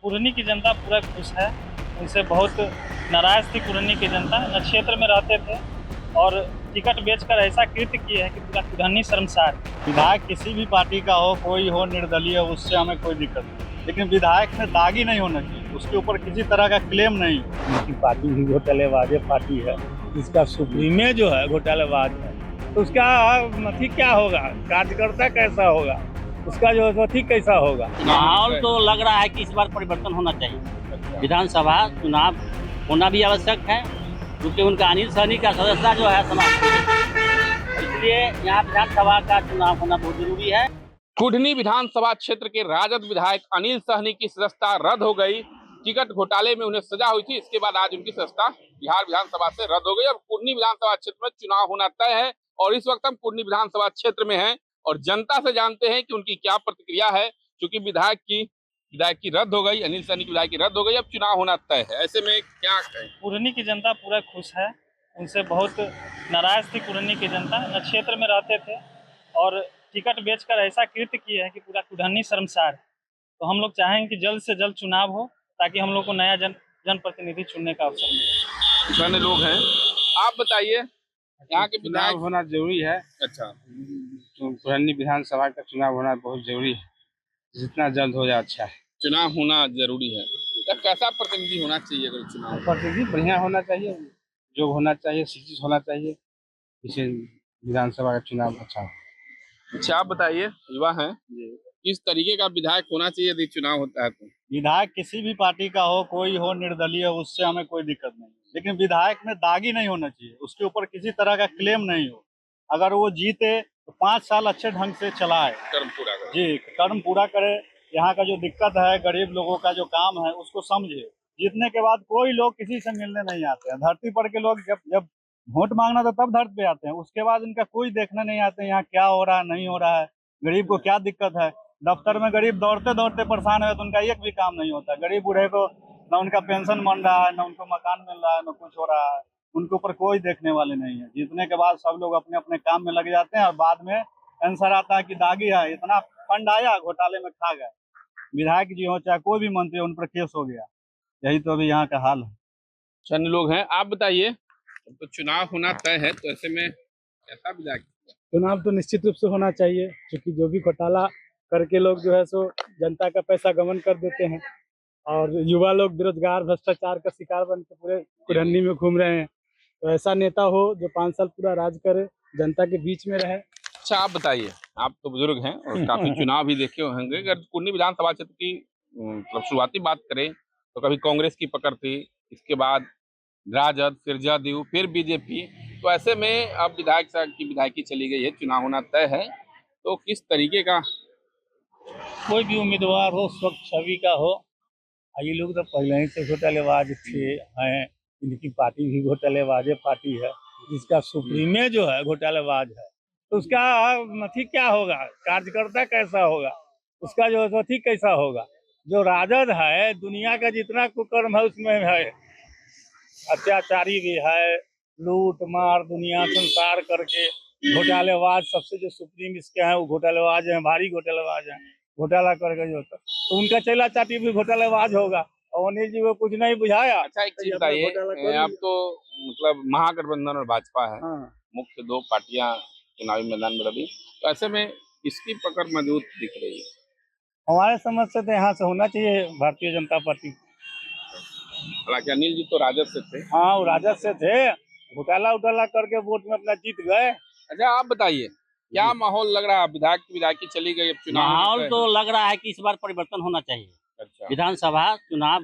कुरनी की जनता पूरा खुश है। उनसे बहुत नाराज़ थी कुरनी की जनता। न क्षेत्र में रहते थे और टिकट बेचकर ऐसा कृत्य किए हैं कि पूरा कुरनी शर्मसार है। विधायक किसी भी पार्टी का हो, कोई हो निर्दलीय, उससे हमें कोई दिक्कत नहीं, लेकिन विधायक में दागी नहीं होना चाहिए, उसके ऊपर किसी तरह का क्लेम नहीं हो। उनकी पार्टी भी घोटालेबाज पार्टी है, इसका सुप्रीमे जो है घोटालेबाज है, तो उसका नथी क्या होगा, कार्यकर्ता कैसा होगा, उसका जो नथी कैसा होगा। माहौल तो लग रहा है कि इस बार परिवर्तन होना चाहिए। विधानसभा चुनाव होना भी आवश्यक है, क्योंकि उनका अनिल सहनी का सदस्यता जो है समाप्त, इसलिए यहाँ विधानसभा का चुनाव होना बहुत जरूरी है। कुढ़नी विधानसभा क्षेत्र के राजद विधायक अनिल सहनी की सदस्यता रद्द हो गई। टिकट घोटाले में उन्हें सजा हुई थी, इसके बाद आज उनकी सदस्यता बिहार विधानसभा से रद्द हो गई। अब कुढ़नी विधानसभा क्षेत्र में चुनाव होना तय है और इस वक्त हम कुढ़नी विधानसभा क्षेत्र में हैं और जनता से जानते हैं कि उनकी क्या प्रतिक्रिया है। क्योंकि विधायक की रद्द हो गई, अनिल सहनी की विधायकी रद्द हो गई, अब चुनाव होना तय है। ऐसे में क्या कहें? कुरनी की जनता पूरा खुश है। उनसे बहुत नाराज़ थी कुरनी की जनता। न क्षेत्र में रहते थे और टिकट बेचकर ऐसा कृत्य किए हैं कि पूरा कुरनी शर्मसार है। तो हम लोग चाहेंगे कि जल्द से जल्द चुनाव हो, ताकि हम लोग को नया जनप्रतिनिधि चुनने का अवसर मिले। कितने लोग हैं, आप बताइए। यहाँ के विधायक होना जरूरी है। अच्छा, कुढ़नी विधानसभा का चुनाव होना बहुत जरूरी है, जितना जल्द हो जाए अच्छा है। चुनाव होना जरूरी है। तो कैसा प्रतिनिधि होना चाहिए अगर चुनाव? प्रतिनिधि बढ़िया होना चाहिए, जो होना चाहिए, शिक्षित होना चाहिए, इसे विधानसभा का चुनाव अच्छा हो। अच्छा, आप बताइए, युवा हैं, किस तरीके का विधायक होना चाहिए यदि चुनाव होता है तो? विधायक किसी भी पार्टी का हो, कोई हो निर्दलीय, उससे हमें कोई दिक्कत नहीं, लेकिन विधायक में दागी नहीं होना चाहिए, उसके ऊपर किसी तरह का क्लेम नहीं हो। अगर वो जीते तो 5 साल अच्छे ढंग से चलाए, कर्म पूरा करें। जी, कर्म पूरा करे। यहाँ का जो दिक्कत है, गरीब लोगों का जो काम है, उसको समझे। जीतने के बाद कोई लोग किसी से मिलने नहीं आते हैं। धरती पर के लोग जब जब वोट मांगना तो तब धरती पे आते हैं, उसके बाद इनका कोई देखने नहीं आते हैं यहाँ क्या हो रहा है, नहीं हो रहा है, गरीब को क्या दिक्कत है। दफ्तर में गरीब दौड़ते दौड़ते परेशान है तो उनका एक भी काम नहीं होता। गरीब बूढ़े को न उनका पेंशन बन रहा है, न उनको मकान मिल रहा है, न कुछ हो रहा है। उनके ऊपर कोई देखने वाले नहीं है। जीतने के बाद सब लोग अपने अपने काम में लग जाते हैं और बाद में आंसर आता है कि दागी है, इतना फंड आया, घोटाले में खा गए। विधायक जी हो चाहे कोई भी मंत्री, उन पर केस हो गया। यही तो अभी यहाँ का हाल है। चंद लोग हैं, आप बताइए। तो चुनाव होना तय है, तो ऐसे में कैसा विधायक? चुनाव तो निश्चित रूप से होना चाहिए, क्योंकि जो भी घोटाला करके लोग जो है सो जनता का पैसा गबन कर देते हैं और युवा लोग बेरोजगार भ्रष्टाचार का शिकार बन के पूरे कुढ़नी में घूम रहे हैं। तो ऐसा नेता हो जो 5 साल पूरा राज करे, जनता के बीच में रहे। अच्छा, आप बताइए, आप तो बुजुर्ग हैं और काफी चुनाव भी देखे होंगे। अगर कुढ़नी विधानसभा क्षेत्र की मतलब शुरुआती बात करें तो कभी कांग्रेस की पकड़ थी, इसके बाद राजद, फिर जदयू, फिर बीजेपी। तो ऐसे में अब विधायक साहब की विधायकी चली गई है, चुनाव होना तय है, तो किस तरीके का? कोई भी उम्मीदवार हो, स्वच्छ छवि का हो। ये लोग तो पहले ही से घोटालेबाज थे हैं, इनकी पार्टी भी घोटालेबाज पार्टी है, जिसका सुप्रीमे जो है घोटालेबाज है, तो उसका नथी क्या होगा, कार्यकर्ता कैसा होगा, उसका जो नथी कैसा होगा। जो राजद है, दुनिया का जितना कुकर्म है उसमें है, अत्याचारी भी है, लूट मार दुनिया संसार करके घोटालेबाज। सबसे जो सुप्रीम इसके हैं वो घोटालेबाज हैं, भारी घोटालेबाज हैं। घोटाला करके जो तो उनका चेला चाटी भी घोटालेबाज होगा और अनिल जी को कुछ नहीं बुझाया। अच्छा, एक चीज बताइए, अब तो मतलब महागठबंधन और भाजपा है, मुख्य दो पार्टियां चुनावी मैदान में लड़ी, तो ऐसे में इसकी पकड़ मजबूत दिख रही है। हमारे समझ से तो यहाँ से होना चाहिए भारतीय जनता पार्टी। हालांकि अनिल जी तो राजद से थे। हाँ, वो राजद से थे, घोटाला उटाला करके वोट में अपना जीत गए। अच्छा, आप बताइए, क्या माहौल लग रहा है? विधायक की विधायकी चली गई, अब चुनाव माहौल तो लग रहा है कि इस बार परिवर्तन होना चाहिए। अच्छा, विधानसभा चुनाव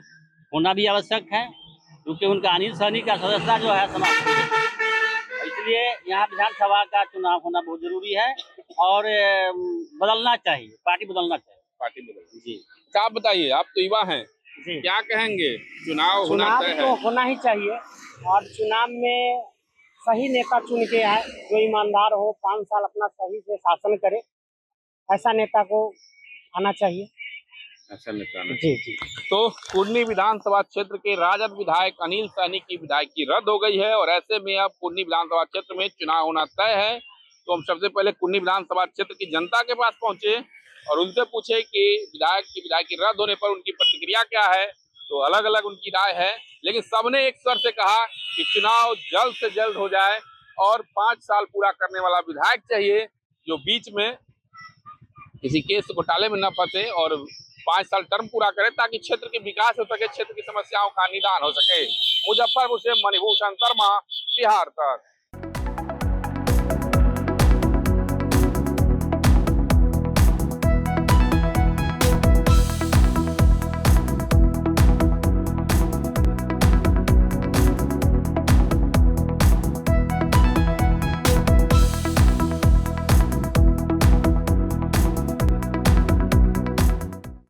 होना भी आवश्यक है, क्योंकि उनका अनिल सहनी का सदस्यता जो है समाप्त, इसलिए यहाँ विधानसभा का चुनाव होना बहुत जरूरी है और बदलना चाहिए, पार्टी बदलना चाहिए। पार्टी बदल जी। अच्छा, आप बताइए, आप तो युवा हैं, क्या कहेंगे? चुनाव होना तय है, तो होना ही चाहिए और चुनाव में सही नेता चुन के आए, जो ईमानदार हो, 5 साल अपना सही से शासन करे, ऐसा नेता को आना चाहिए। ऐसा नेता जी जी। तो कुढ़नी विधानसभा क्षेत्र के राजद विधायक अनिल सहनी की विधायकी रद्द हो गई है और ऐसे में अब कुढ़नी विधानसभा क्षेत्र में चुनाव होना तय है। तो हम सबसे पहले कुढ़नी विधानसभा क्षेत्र की जनता के पास पहुंचे और उनसे पूछे कि विधायक की रद्द होने पर उनकी प्रतिक्रिया क्या है, तो अलग अलग उनकी राय है। लेकिन सबने एक स्वर से कहा कि चुनाव जल्द से जल्द हो जाए और 5 साल पूरा करने वाला विधायक चाहिए, जो बीच में किसी केस घोटाले में न फंसे और 5 साल टर्म पूरा करे, ताकि क्षेत्र के विकास हो सके, क्षेत्र की समस्याओं का निदान हो सके। मुजफ्फरपुर से मणिभूषण शर्मा, बिहार तक।